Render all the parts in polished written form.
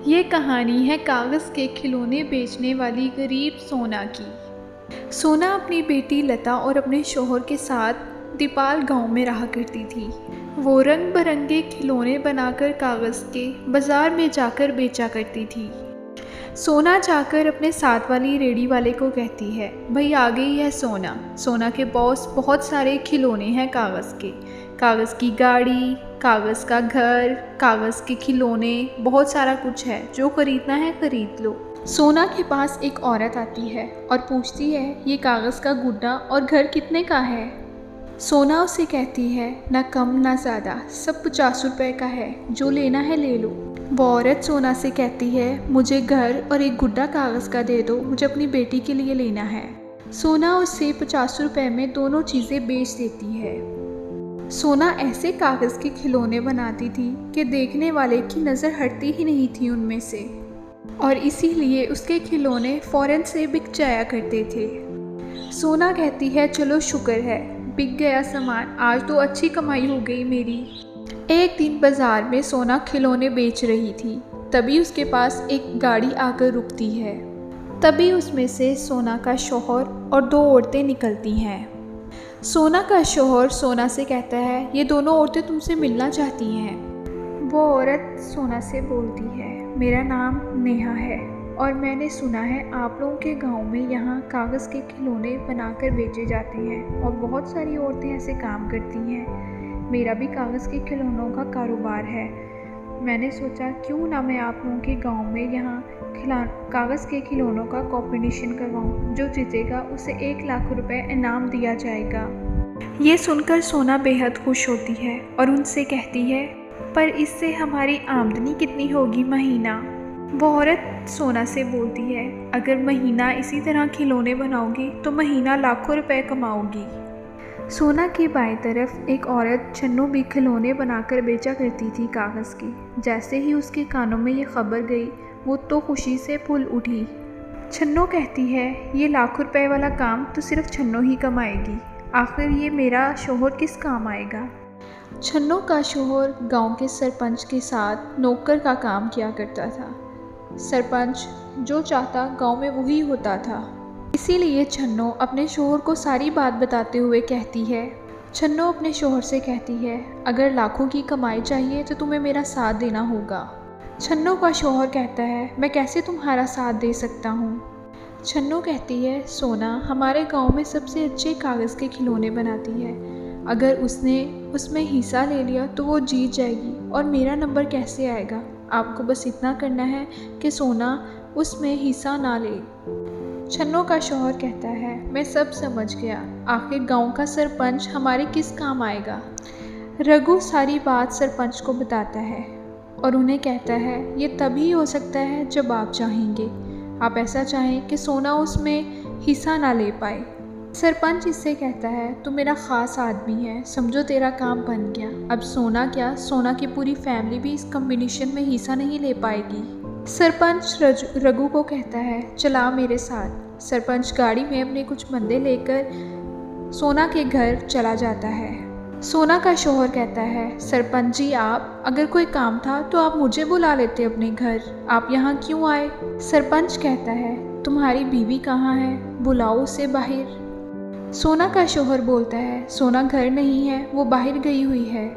ये कहानी है कागज़ के खिलौने बेचने वाली गरीब सोना की। सोना अपनी बेटी लता और अपने शौहर के साथ दीपाल गांव में रहा करती थी। वो रंग बिरंगे खिलौने बनाकर कागज़ के बाज़ार में जाकर बेचा करती थी। सोना जाकर अपने साथ वाली रेडी वाले को कहती है, भाई आ गई है सोना। सोना के पास बहुत सारे खिलौने हैं कागज़ के, कागज़ की गाड़ी, कागज़ का घर, कागज़ के खिलौने, बहुत सारा कुछ है। जो ख़रीदना है ख़रीद लो। सोना के पास एक औरत आती है और पूछती है, ये कागज़ का गुड्डा और घर कितने का है। सोना उसे कहती है, ना कम ना ज़्यादा, सब 50 रुपये का है, जो लेना है ले लो। वो औरत सोना से कहती है, मुझे घर और एक गुड्डा कागज़ का दे दो, मुझे अपनी बेटी के लिए लेना है। सोना उसे 50 रुपये में दोनों चीज़ें बेच देती है। सोना ऐसे कागज़ के खिलौने बनाती थी कि देखने वाले की नज़र हटती ही नहीं थी उनमें से, और इसीलिए उसके खिलौने फ़ौरन से बिक जाया करते थे। सोना कहती है, चलो शुक्र है, बिक गया सामान, आज तो अच्छी कमाई हो गई मेरी। एक दिन बाज़ार में सोना खिलौने बेच रही थी, तभी उसके पास एक गाड़ी आकर रुकती है। तभी उसमें से सोना का शौहर और 2 औरतें निकलती हैं। सोना का शौहर सोना से कहता है, ये दोनों औरतें तुमसे मिलना चाहती हैं। वो औरत सोना से बोलती है, मेरा नाम नेहा है और मैंने सुना है आप लोगों के गांव में यहाँ कागज़ के खिलौने बनाकर बेचे जाते हैं और बहुत सारी औरतें ऐसे काम करती हैं। मेरा भी कागज़ के खिलौनों का कारोबार है। मैंने सोचा क्यों ना मैं आप लोगों के गांव में यहाँ कागज़ के खिलौनों का कॉम्पिटिशन करवाऊँ। जो जीतेगा उसे 1 लाख रुपए इनाम दिया जाएगा। ये सुनकर सोना बेहद खुश होती है और उनसे कहती है, पर इससे हमारी आमदनी कितनी होगी महीना। वो औरत सोना से बोलती है, अगर महीना इसी तरह खिलौने बनाओगी तो महीना लाखों रुपए कमाओगी। सोना के बाएं तरफ एक औरत छन्नू भी खिलौने बनाकर बेचा करती थी कागज़ की। जैसे ही उसके कानों में ये खबर गई, वो तो खुशी से फूल उठी। छन्नो कहती है, ये लाखों रुपए वाला काम तो सिर्फ छन्नो ही कमाएगी, आखिर ये मेरा शौहर किस काम आएगा। छन्नो का शौहर गांव के सरपंच के साथ नौकर का काम किया करता था। सरपंच जो चाहता गांव में वही होता था। इसीलिए छन्नो अपने शौहर को सारी बात बताते हुए कहती है। छन्नो अपने शौहर से कहती है, अगर लाखों की कमाई चाहिए तो तुम्हें मेरा साथ देना होगा। छन्नो का शौहर कहता है, मैं कैसे तुम्हारा साथ दे सकता हूँ। छन्नो कहती है, सोना हमारे गांव में सबसे अच्छे कागज़ के खिलौने बनाती है, अगर उसने उसमें हिस्सा ले लिया तो वो जीत जाएगी और मेरा नंबर कैसे आएगा। आपको बस इतना करना है कि सोना उसमें हिस्सा ना ले। छन्नो का शौहर कहता है, मैं सब समझ गया, आखिर गांव का सरपंच हमारे किस काम आएगा। रघु सारी बात सरपंच को बताता है और उन्हें कहता है, ये तभी हो सकता है जब आप चाहेंगे। आप ऐसा चाहें कि सोना उसमें हिस्सा ना ले पाए। सरपंच इससे कहता है, तू मेरा ख़ास आदमी है, समझो तेरा काम बन गया। अब सोना क्या, सोना की पूरी फैमिली भी इस कॉम्पिटिशन में हिस्सा नहीं ले पाएगी। सरपंच रघु को कहता है, चला मेरे साथ। सरपंच गाड़ी में अपने कुछ बंदे लेकर सोना के घर चला जाता है। सोना का शौहर कहता है, सरपंच जी आप, अगर कोई काम था तो आप मुझे बुला लेते अपने घर, आप यहाँ क्यों आए। सरपंच कहता है, तुम्हारी बीवी कहाँ है, बुलाओ उसे बाहर। सोना का शौहर बोलता है, सोना घर नहीं है, वो बाहर गई हुई है।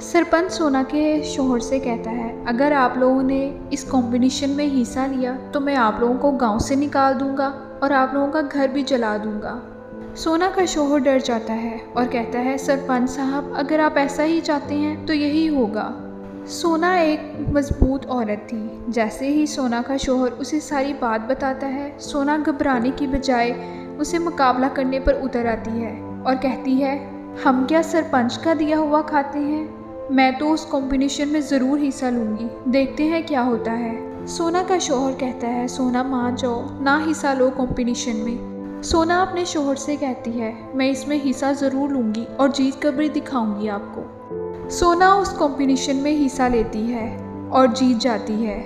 सरपंच सोना के शौहर से कहता है, अगर आप लोगों ने इस कंपटीशन में हिस्सा लिया तो मैं आप लोगों को गांव से निकाल दूंगा और आप लोगों का घर भी जला दूंगा। सोना का शौहर डर जाता है और कहता है, सरपंच साहब अगर आप ऐसा ही चाहते हैं तो यही होगा। सोना एक मजबूत औरत थी। जैसे ही सोना का शौहर उसे सारी बात बताता है, सोना घबराने की बजाय उसे मुकाबला करने पर उतर आती है और कहती है, हम क्या सरपंच का दिया हुआ खाते हैं, मैं तो उस कॉम्पिटिशन में ज़रूर हिस्सा लूँगी, देखते हैं क्या होता है। सोना का शौहर कहता है, सोना मान जाओ, ना हिस्सा लो कॉम्पिटिशन में। सोना अपने शौहर से कहती है, मैं इसमें हिस्सा ज़रूर लूँगी और जीत कर भी दिखाऊँगी आपको। सोना उस कॉम्पिटिशन में हिस्सा लेती है और जीत जाती है।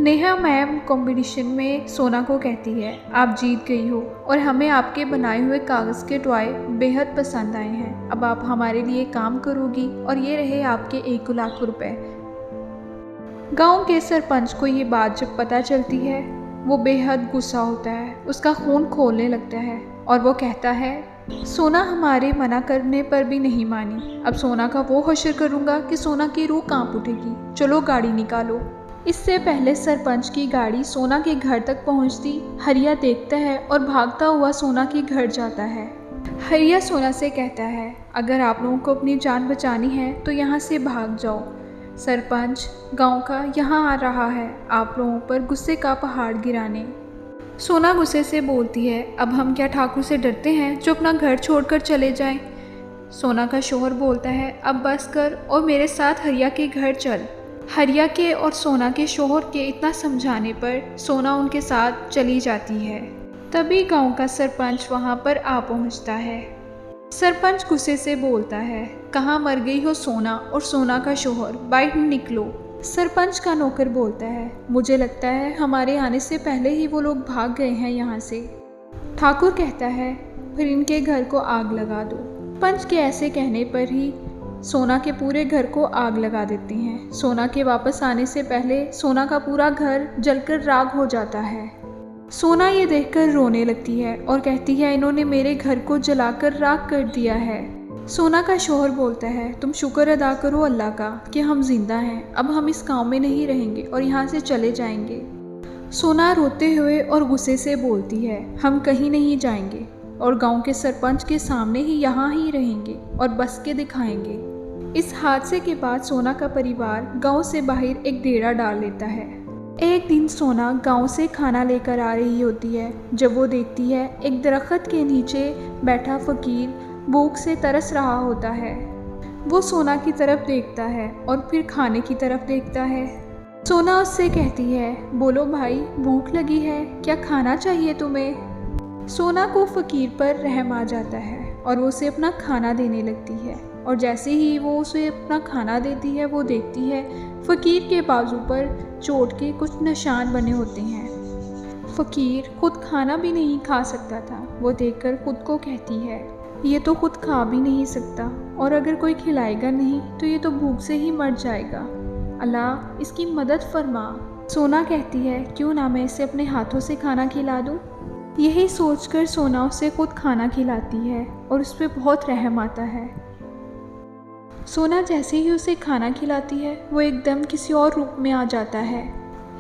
नेहा मैम कंपटीशन में सोना को कहती है, आप जीत गई हो और हमें आपके बनाए हुए कागज़ के टॉय बेहद पसंद आए हैं। अब आप हमारे लिए काम करोगी और ये रहे आपके 1 लाख रुपए। गांव के सरपंच को ये बात जब पता चलती है वो बेहद गुस्सा होता है, उसका खून खौलने लगता है और वो कहता है सोना हमारे मना करने पर भी नहीं मानी, अब सोना का वो हश्र करूँगा कि सोना की रूह कांप उठेगी, चलो गाड़ी निकालो। इससे पहले सरपंच की गाड़ी सोना के घर तक पहुंचती, हरिया देखता है और भागता हुआ सोना के घर जाता है। हरिया सोना से कहता है अगर आप लोगों को अपनी जान बचानी है तो यहाँ से भाग जाओ, सरपंच गांव का यहाँ आ रहा है आप लोगों पर गुस्से का पहाड़ गिराने। सोना गुस्से से बोलती है अब हम क्या ठाकुर से डरते हैं जो अपना घर छोड़कर चले जाएं। सोना का शौहर बोलता है अब बस कर और मेरे साथ हरिया के घर चल। हरिया के और सोना के शौहर के इतना समझाने पर सोना उनके साथ चली जाती है। तभी गांव का सरपंच वहां पर आ पहुंचता है। सरपंच गुस्से से बोलता है कहाँ मर गई हो सोना और सोना का शौहर, बाहर निकलो। सरपंच का नौकर बोलता है मुझे लगता है हमारे आने से पहले ही वो लोग भाग गए हैं यहाँ से। ठाकुर कहता है फिर इनके घर को आग लगा दो। पंच के ऐसे कहने पर ही सोना के पूरे घर को आग लगा देते हैं। सोना के वापस आने से पहले सोना का पूरा घर जलकर राख हो जाता है। सोना ये देखकर रोने लगती है और कहती है इन्होंने मेरे घर को जलाकर राख कर दिया है। सोना का शौहर बोलता है तुम शुक्र अदा करो अल्लाह का कि हम जिंदा हैं, अब हम इस गांव में नहीं रहेंगे और यहाँ से चले जाएंगे। सोना रोते हुए और गुस्से से बोलती है हम कहीं नहीं जाएंगे और गांव के सरपंच के सामने ही यहाँ ही रहेंगे और बस के दिखाएंगे। इस हादसे के बाद सोना का परिवार गांव से बाहर एक डेरा डाल लेता है। एक दिन सोना गांव से खाना लेकर आ रही होती है जब वो देखती है एक दरख्त के नीचे बैठा फकीर भूख से तरस रहा होता है। वो सोना की तरफ देखता है और फिर खाने की तरफ देखता है। सोना उससे कहती है बोलो भाई भूख लगी है, क्या खाना चाहिए तुम्हें। सोना को फकीर पर रहम आ जाता है और वो उसे अपना खाना देने लगती है और जैसे ही वो उसे अपना खाना देती है वो देखती है फकीर के बाजू पर चोट के कुछ निशान बने होते हैं। फकीर खुद खाना भी नहीं खा सकता था। वो देखकर खुद को कहती है ये तो खुद खा भी नहीं सकता और अगर कोई खिलाएगा नहीं तो ये तो भूख से ही मर जाएगा, अल्लाह इसकी मदद फरमा। सोना कहती है क्यों ना मैं इसे अपने हाथों से खाना खिला दूँ। यही सोचकर सोना उसे खुद खाना खिलाती है और उस पर बहुत रहम आता है। सोना जैसे ही उसे खाना खिलाती है वो एकदम किसी और रूप में आ जाता है।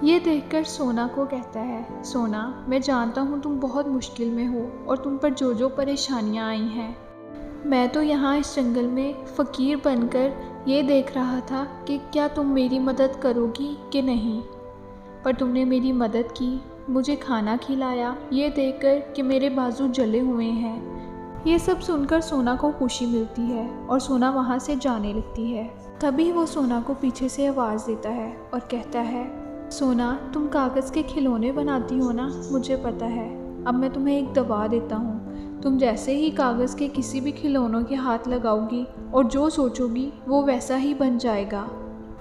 ये देखकर सोना को कहता है सोना मैं जानता हूँ तुम बहुत मुश्किल में हो और तुम पर जो जो परेशानियाँ आई हैं। मैं तो यहाँ इस जंगल में फ़कीर बनकर ये देख रहा था कि क्या तुम मेरी मदद करोगी कि नहीं, पर तुमने मेरी मदद की, मुझे खाना खिलाया, ये देखकर कि मेरे बाजू जले हुए हैं। ये सब सुनकर सोना को खुशी मिलती है और सोना वहाँ से जाने लगती है। तभी वो सोना को पीछे से आवाज़ देता है और कहता है सोना तुम कागज़ के खिलौने बनाती हो ना, मुझे पता है। अब मैं तुम्हें एक दवा देता हूँ, तुम जैसे ही कागज़ के किसी भी खिलौनों के हाथ लगाओगी और जो सोचोगी वो वैसा ही बन जाएगा।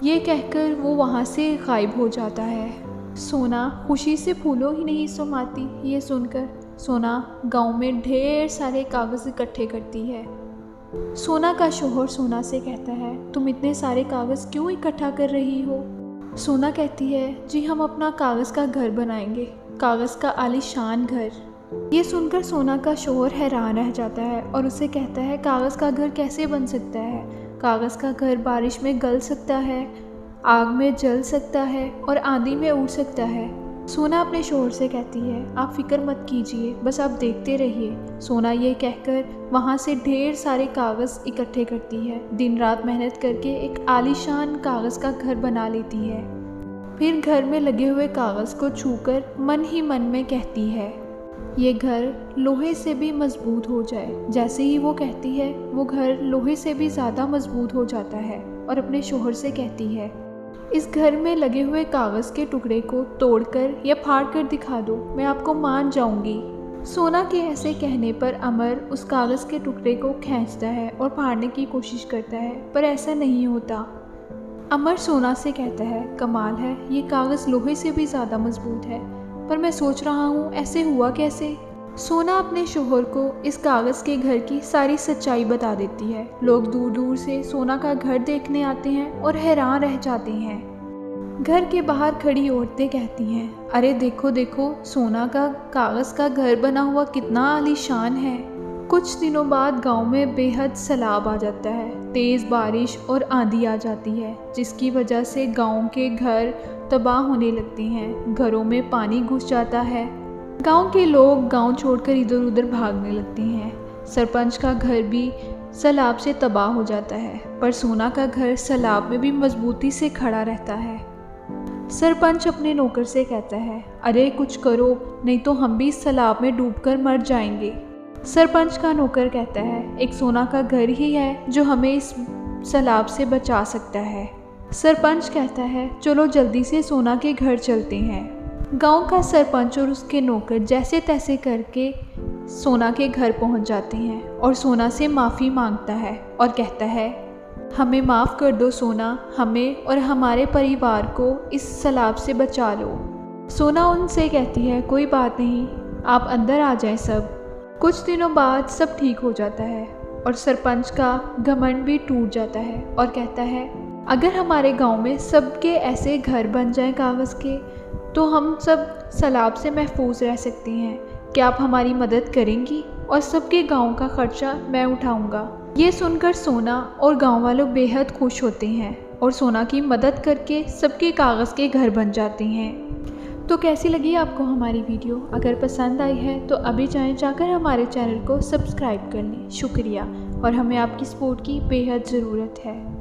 ये कहकर वो वहाँ से गायब हो जाता है। सोना खुशी से फूलों ही नहीं समाती। ये सुनकर सोना गांव में ढेर सारे कागज़ इकट्ठे करती है। सोना का शौहर सोना से कहता है तुम इतने सारे कागज़ क्यों इकट्ठा कर रही हो। सोना कहती है जी हम अपना कागज़ का घर बनाएंगे, कागज़ का आलीशान घर। ये सुनकर सोना का शौहर हैरान रह जाता है और उसे कहता है कागज़ का घर कैसे बन सकता है। कागज़ का घर बारिश में गल सकता है, आग में जल सकता है और आंधी में उड़ सकता है। सोना अपने शौहर से कहती है आप फिक्र मत कीजिए, बस आप देखते रहिए। सोना ये कहकर वहाँ से ढेर सारे कागज़ इकट्ठे करती है। दिन रात मेहनत करके एक आलीशान कागज़ का घर बना लेती है। फिर घर में लगे हुए कागज़ को छूकर मन ही मन में कहती है ये घर लोहे से भी मजबूत हो जाए। जैसे ही वो कहती है वो घर लोहे से भी ज़्यादा मजबूत हो जाता है और अपने शौहर से कहती है इस घर में लगे हुए कागज़ के टुकड़े को तोड़कर या फाड़ कर दिखा दो, मैं आपको मान जाऊंगी। सोना के ऐसे कहने पर अमर उस कागज़ के टुकड़े को खींचता है और फाड़ने की कोशिश करता है, पर ऐसा नहीं होता। अमर सोना से कहता है कमाल है, ये कागज़ लोहे से भी ज़्यादा मजबूत है, पर मैं सोच रहा हूँ ऐसे हुआ कैसे। सोना अपने शौहर को इस कागज़ के घर की सारी सच्चाई बता देती है। लोग दूर दूर से सोना का घर देखने आते हैं और हैरान रह जाते हैं। घर के बाहर खड़ी औरतें कहती हैं, अरे देखो देखो, सोना का कागज़ का घर बना हुआ कितना आलीशान है। कुछ दिनों बाद गांव में बेहद सैलाब आ जाता है। तेज़ बारिश और आंधी आ जाती है, जिसकी वजह से गांव के घर तबाह होने लगते हैं। घरों में पानी घुस जाता है। गांव के लोग गांव छोड़कर इधर उधर भागने लगते हैं। सरपंच का घर भी सैलाब से तबाह हो जाता है, पर सोना का घर सैलाब में भी मजबूती से खड़ा रहता है। सरपंच अपने नौकर से कहता है, अरे कुछ करो, नहीं तो हम भी इस सैलाब में डूबकर मर जाएंगे। सरपंच का नौकर कहता है, एक सोना का घर ही है जो हमें इस सैलाब से बचा सकता है। सरपंच कहता है, चलो जल्दी से सोना के घर चलते हैं। गांव का सरपंच और उसके नौकर जैसे तैसे करके सोना के घर पहुंच जाते हैं और सोना से माफ़ी मांगता है और कहता है, हमें माफ़ कर दो सोना, हमें और हमारे परिवार को इस सैलाब से बचा लो। सोना उनसे कहती है, कोई बात नहीं, आप अंदर आ जाएं सब। कुछ दिनों बाद सब ठीक हो जाता है और सरपंच का घमंड भी टूट जाता है और कहता है, अगर हमारे गांव में सबके ऐसे घर बन जाएं कागज़ के, तो हम सब सैलाब से महफूज रह सकते हैं। क्या आप हमारी मदद करेंगी? और सबके गांव का खर्चा मैं उठाऊंगा। ये सुनकर सोना और गांव वालों बेहद खुश होते हैं और सोना की मदद करके सबके कागज़ के घर बन जाते हैं। तो कैसी लगी आपको हमारी वीडियो? अगर पसंद आई है तो अभी जाकर हमारे चैनल को सब्सक्राइब कर लें। शुक्रिया, और हमें आपकी सपोर्ट की बेहद ज़रूरत है।